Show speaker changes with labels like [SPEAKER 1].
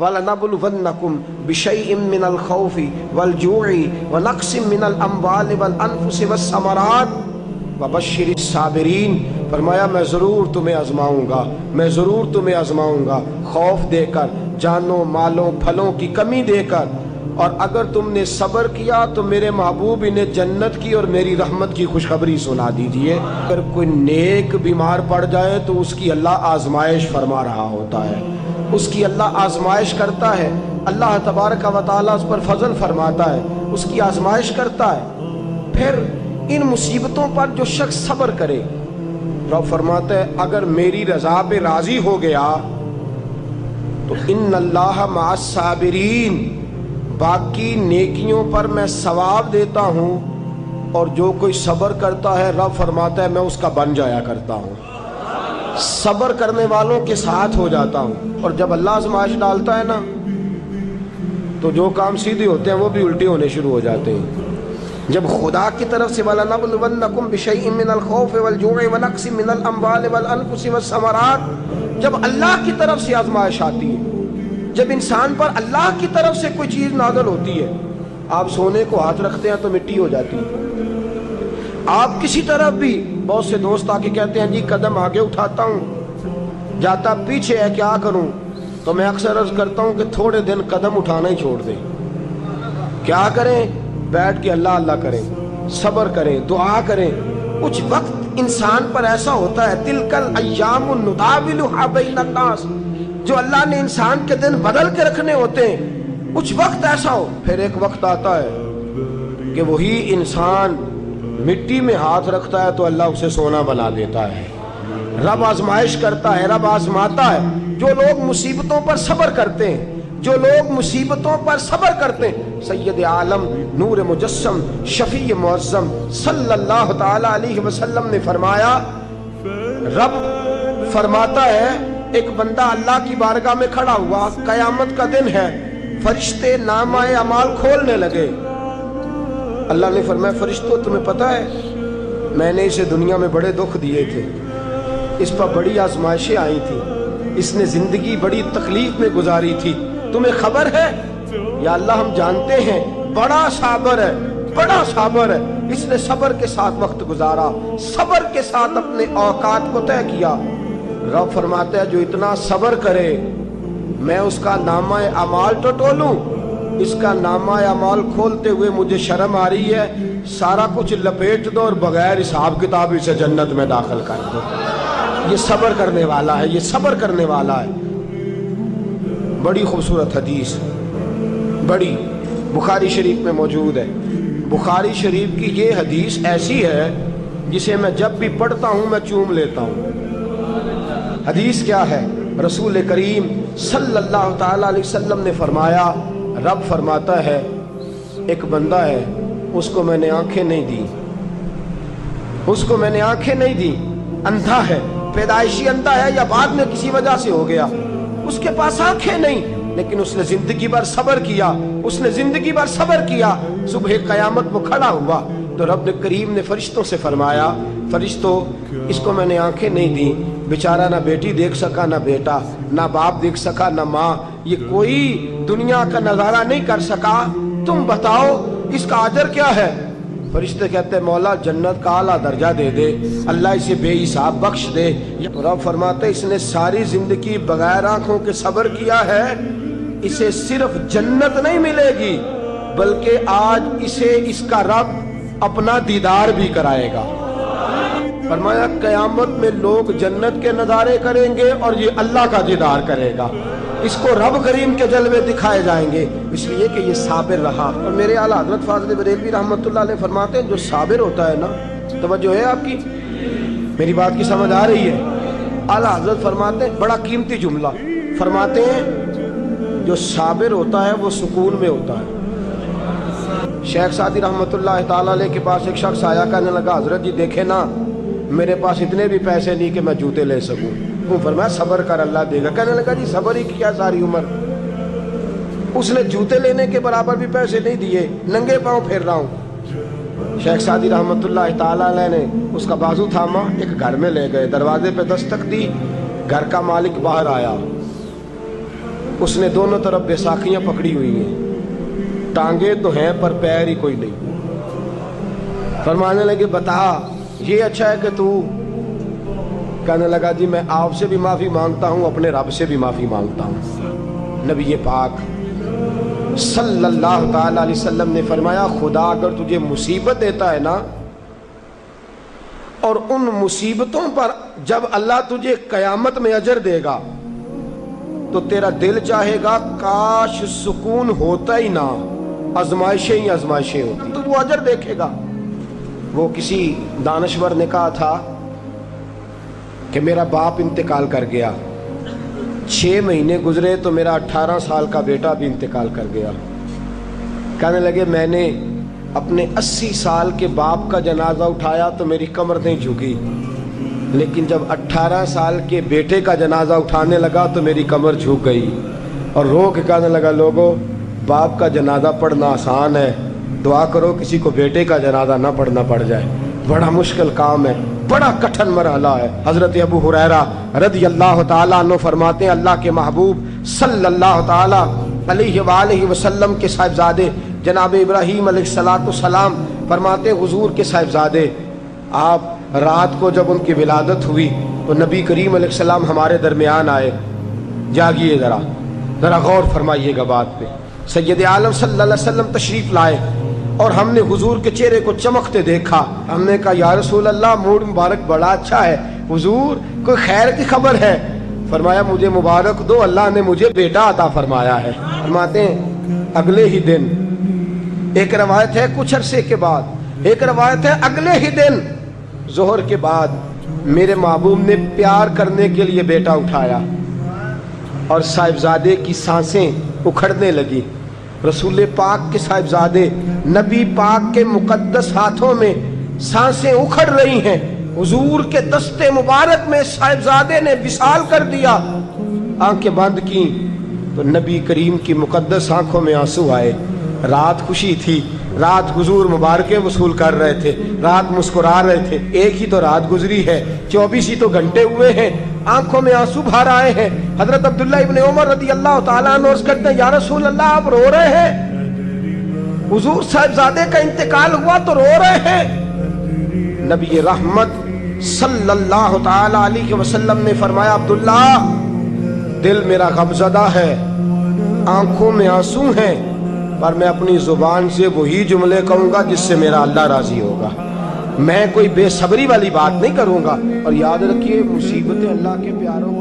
[SPEAKER 1] وَلَنَبْلُوَنَّكُمْ بِشَيْءٍ مِّنَ الْخَوْفِ وَالْجُوعِ وَنَقْصٍ مِّنَ الْأَمْوَالِ وَالْأَنفُسِ وَالثَّمَرَاتِ وَبَشِّرِ الصَّابِرِينَ۔ فرمایا میں ضرور تمہیں آزماؤں گا، میں ضرور تمہیں آزماؤں گا، خوف دے کر، جانوں مالوں پھلوں کی کمی دے کر، اور اگر تم نے صبر کیا تو میرے محبوب انہیں جنت کی اور میری رحمت کی خوشخبری سنا دیجئے۔ اگر کوئی نیک بیمار پڑ جائے تو اس کی اللہ آزمائش فرما رہا ہوتا ہے، اس کی اللہ آزمائش کرتا ہے، اللہ تبارک و تعالیٰ اس پر فضل فرماتا ہے، اس کی آزمائش کرتا ہے۔ پھر ان مصیبتوں پر جو شخص صبر کرے، رب فرماتا ہے اگر میری رضا پہ راضی ہو گیا تو ان اللہ مع الصابرین، باقی نیکیوں پر میں ثواب دیتا ہوں، اور جو کوئی صبر کرتا ہے رب فرماتا ہے میں اس کا بن جایا کرتا ہوں، صبر کرنے والوں کے ساتھ ہو جاتا ہوں۔ اور جب اللہ آزمائش ڈالتا ہے نا تو جو کام سیدھے ہوتے ہیں وہ بھی الٹے ہونے شروع ہو جاتے ہیں۔ جب خدا کی طرف سے وَلَنَبْلُوَنَّكُمْ بِشَيْءٍ مِّنَ الْخَوْفِ وَالْجُوعِ وَنَقْصٍ مِّنَ الْأَمْوَالِ وَالْأَنفُسِ وَالثَّمَرَاتِ، جب اللہ کی طرف سے آزمائش آتی ہے، جب انسان پر اللہ کی طرف سے کوئی چیز نازل ہوتی ہے، آپ سونے کو ہاتھ رکھتے ہیں تو مٹی ہو جاتی ہے، آپ کسی طرف بھی، بہت سے دوست آ کے کہتے ہیں جی قدم آگے اٹھاتا ہوں جاتا پیچھے ہے، کیا کروں؟ تو میں اکثر عرض کرتا ہوں کہ تھوڑے دن قدم اٹھانا ہی چھوڑ دیں۔ کیا کریں؟ بیٹھ کے اللہ اللہ کریں، صبر کریں، دعا کریں۔ کچھ وقت انسان پر ایسا ہوتا ہے، تِلْكَ الْأَيَّامُ نُدَاوِلُهَا بَيْنَ النَّاسِ، جو اللہ نے انسان کے دن بدل کے رکھنے ہوتے ہیں، کچھ وقت ایسا ہو، پھر ایک وقت آتا ہے کہ وہی انسان مٹی میں ہاتھ رکھتا ہے تو اللہ اسے سونا بنا دیتا ہے۔ رب آزمائش کرتا ہے، رب آزماتا ہے۔ جو لوگ مصیبتوں پر صبر کرتے ہیں، جو لوگ مصیبتوں پر صبر کرتے ہیں، سید عالم نور مجسم شفیع معظم صلی اللہ تعالی علیہ وسلم نے فرمایا، رب فرماتا ہے ایک بندہ اللہ کی بارگاہ میں کھڑا ہوا، قیامت کا دن ہے، فرشتے نامہ اعمال کھولنے لگے۔ اللہ نے فرمایا فرشتوں تمہیں پتہ ہے میں نے اسے دنیا میں بڑے دکھ دیے تھے، اس پر بڑی آزمائشیں آئی تھیں، اس نے زندگی بڑی تکلیف میں گزاری تھی، تمہیں خبر ہے؟ یا اللہ ہم جانتے ہیں، بڑا صابر ہے، بڑا صابر ہے، اس نے صبر کے ساتھ وقت گزارا، صبر کے ساتھ اپنے اوقات کو طے کیا۔ رب فرماتا ہے جو اتنا صبر کرے میں اس کا نامہ اعمال ٹٹولوں، اس کا نامہ اعمال کھولتے ہوئے مجھے شرم آ رہی ہے، سارا کچھ لپیٹ دو اور بغیر حساب کتاب اسے جنت میں داخل کر دو۔ یہ صبر کرنے والا ہے، یہ صبر کرنے والا ہے۔ بڑی خوبصورت حدیث، بڑی، بخاری شریف میں موجود ہے۔ بخاری شریف کی یہ حدیث ایسی ہے جسے میں جب بھی پڑھتا ہوں میں چوم لیتا ہوں۔ حدیث کیا ہے؟ رسول کریم صلی اللہ تعالی علیہ وسلم نے فرمایا، رب فرماتا ہے ایک بندہ ہے، اس کو میں نے آنکھیں نہیں دی، اس کو میں نے آنکھیں نہیں دی، اندھا ہے، پیدائشی اندھا ہے یا بعد میں کسی وجہ سے ہو گیا، اس کے پاس آنکھیں نہیں، لیکن اس نے زندگی بھر صبر کیا، اس نے زندگی بھر صبر کیا۔ صبح قیامت وہ کھڑا ہوا تو رب کریم نے فرشتوں سے فرمایا، فرشتوں اس کو میں نے آنکھیں نہیں دی، بیچارہ نہ بیٹی دیکھ سکا نہ بیٹا، نہ باپ دیکھ سکا نہ ماں، یہ کوئی دنیا کا نظارہ نہیں کر سکا، تم بتاؤ اس کا اجر کیا ہے؟ فرشتے کہتے ہیں مولا جنت کا اعلیٰ درجہ دے دے، اللہ اسے بے حساب بخش دے۔ رب فرماتے اس نے ساری زندگی بغیر آنکھوں کے صبر کیا ہے، اسے صرف جنت نہیں ملے گی بلکہ آج اسے اس کا رب اپنا دیدار بھی کرائے گا۔ فرمایا قیامت میں لوگ جنت کے نظارے کریں گے اور یہ اللہ کا دیدار کرے گا، اس کو رب کریم کے جلوے دکھائے جائیں گے، اس لیے کہ یہ صابر رہا۔ اور میرے اعلیٰ حضرت فاضل بریلوی رحمۃ اللہ علیہ فرماتے ہیں جو صابر ہوتا ہے نا، توجہ ہے آپ کی، میری بات کی سمجھ آ رہی ہے؟ اعلیٰ حضرت فرماتے ہیں بڑا قیمتی جملہ، فرماتے ہیں جو صابر ہوتا ہے وہ سکون میں ہوتا ہے۔ شیخ سعدی رحمۃ اللہ تعالیٰ علیہ کے پاس ایک شخص آیا، کہنے لگا حضرت جی دیکھیں نا میرے پاس اتنے بھی پیسے نہیں کہ میں جوتے لے سکوں۔ وہ فرمایا صبر کر اللہ دے گا۔ کہنے لگا جی صبر ہی کیا ساری عمر، اس نے جوتے لینے کے برابر بھی پیسے نہیں دیے، ننگے پاؤں پھر رہا ہوں۔ شیخ سعدی رحمۃ اللہ تعالیٰ علیہ نے اس کا بازو تھاما، ایک گھر میں لے گئے، دروازے پہ دستک دی، گھر کا مالک باہر آیا، اس نے دونوں طرف بیساکھیاں پکڑی ہوئی ہیں، ٹانگیں تو ہیں پر پیر ہی کوئی نہیں۔ فرمانے لگے بتا یہ اچھا ہے کہ تو، کہنے لگا جی میں آپ سے بھی معافی مانگتا ہوں، اپنے رب سے بھی معافی مانگتا ہوں۔ نبی پاک صلی اللہ تعالی علیہ وسلم نے فرمایا خدا اگر تجھے مصیبت دیتا ہے نا، اور ان مصیبتوں پر جب اللہ تجھے قیامت میں اجر دے گا تو تیرا دل چاہے گا کاش سکون ہوتا ہی نہ، آزمائشیں ہی آزمائشیں ہوتی، تو وہ اجر دیکھے گا۔ وہ کسی دانشور نے کہا تھا کہ میرا باپ انتقال کر گیا، 6 مہینے گزرے تو میرا 18 سال کا بیٹا بھی انتقال کر گیا۔ کہنے لگے میں نے اپنے 80 سال کے باپ کا جنازہ اٹھایا تو میری کمر نہیں جھکی، لیکن جب 18 سال کے بیٹے کا جنازہ اٹھانے لگا تو میری کمر جھک گئی، اور رو کے کہنے لگا لوگوں باپ کا جنازہ پڑھنا آسان ہے، دعا کرو کسی کو بیٹے کا جنازہ نہ پڑھنا پڑ جائے، بڑا مشکل کام ہے، بڑا کٹھن مرحلہ ہے۔ حضرت ابو ہریرہ رضی اللہ تعالیٰ عنہ فرماتے ہیں اللہ کے محبوب صلی اللہ تعالیٰ علیہ وآلہ وسلم کے صاحبزادے جناب ابراہیم علیہ السلام فرماتے ہیں حضور کے صاحبزادے آپ رات کو جب ان کی ولادت ہوئی تو نبی کریم علیہ السلام ہمارے درمیان آئے۔ جاگیے ذرا غور فرمائیے گا بات پہ۔ سید عالم صلی اللہ علیہ وسلم تشریف لائے اور ہم نے حضور کے چہرے کو چمکتے دیکھا۔ ہم نے کہا یا رسول اللہ موڈ مبارک بڑا اچھا ہے، حضور کوئی خیر کی خبر ہے؟ فرمایا مجھے مبارک دو، اللہ نے مجھے بیٹا عطا فرمایا ہے۔ فرماتے ہیں اگلے ہی دن، ایک روایت ہے کچھ عرصے کے بعد، ایک روایت ہے اگلے ہی دن ظہر کے بعد میرے محبوب نے پیار کرنے کے لیے بیٹا اٹھایا اور صاحبزادے کی سانسیں اکھڑنے لگی۔ رسول پاک کے صاحبزادے نبی پاک کے مقدس ہاتھوں میں سانسیں اکھڑ رہی ہیں، حضور کے دست مبارک میں صاحبزادے نے وصال کر دیا۔ آنکھیں بند کی تو نبی کریم کی مقدس آنکھوں میں آنسو آئے۔ رات خوشی تھی، رات حضور مبارکیں وصول کر رہے تھے، رات مسکرا رہے تھے، ایک ہی تو رات گزری ہے، 24 ہی تو گھنٹے ہوئے ہیں، آنکھوں میں آنسو بھر آئے ہیں۔ حضرت عبداللہ ابن عمر رضی اللہ تعالیٰ عنہ عرض کرتے ہیں یا رسول اللہ آپ رو رہے ہیں؟ حضور صاحبزادے کا انتقال ہوا تو رو رہے ہیں؟ نبی رحمت صلی اللہ تعالیٰ علیہ وسلم نے فرمایا عبداللہ دل میرا غمزدہ ہے، آنکھوں میں آنسو ہیں، پر میں اپنی زبان سے وہی جملے کہوں گا جس سے میرا اللہ راضی ہوگا، میں کوئی بے صبری والی بات نہیں کروں گا۔ اور یاد رکھیے مصیبتیں اللہ کے پیاروں